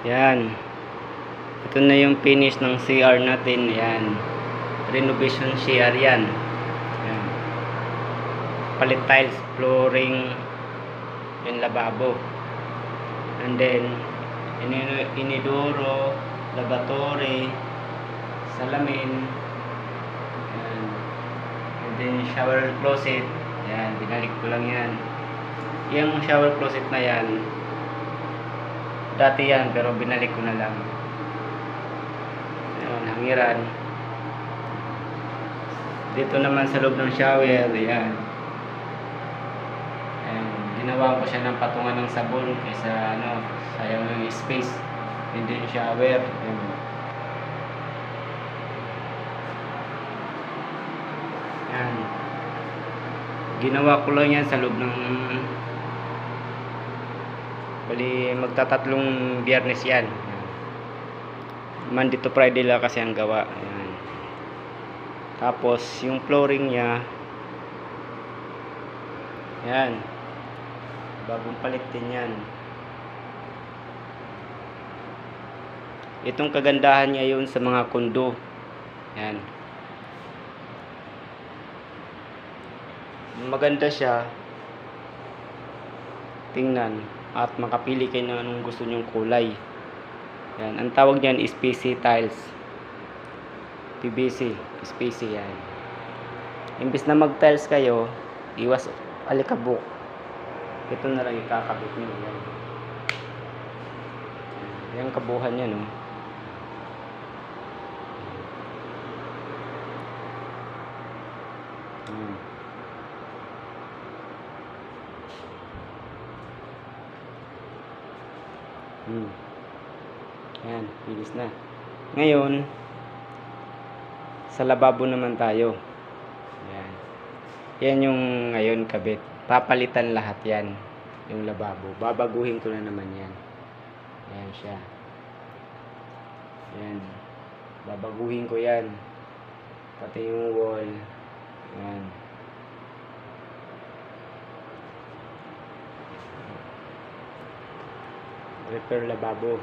Yan. Ito na yung finish ng CR natin. Yan. Renovation CR yan. Yan. Palit tiles, flooring, yung lababo. And then, inidoro, lavatory, salamin. Yan. And then, shower closet. Yan. Binalik ko lang yan. Yung shower closet na yan, dati yan, pero binalik ko na lang. Ayan, hangiran. Dito naman sa loob ng shower, ayan. Ayan, ginawa ko siya ng patungan ng sabon kaysa sayang yung space. Hindi yung shower. Ayan. Ayan. Ginawa ko lang yan sa loob ng magtatatlong biyernes yan. Monday to Friday lang kasi ang gawa. Ayan. Tapos yung flooring nya, yan, bagong palit din yan. Itong kagandahan niya yun sa mga kondo. Yan, maganda siya tingnan at makapili kayo ng anong gusto nyong kulay. Yan, ang tawag niyan is PC tiles. PVC, PC yan. Imbis na mag tiles kayo, iwas alikabok. Ito na lang ikakabit niyo yan. Yan kabuhan niya, no. Yan, bilis na. Ngayon, sa lababo naman tayo. Yan. Yan yung ngayon kabit. Papalitan lahat yan. Yung lababo. Babaguhin ko na naman yan. Yan siya. Yan. Babaguhin ko yan. Pati yung wall. Yan. Repair lababo.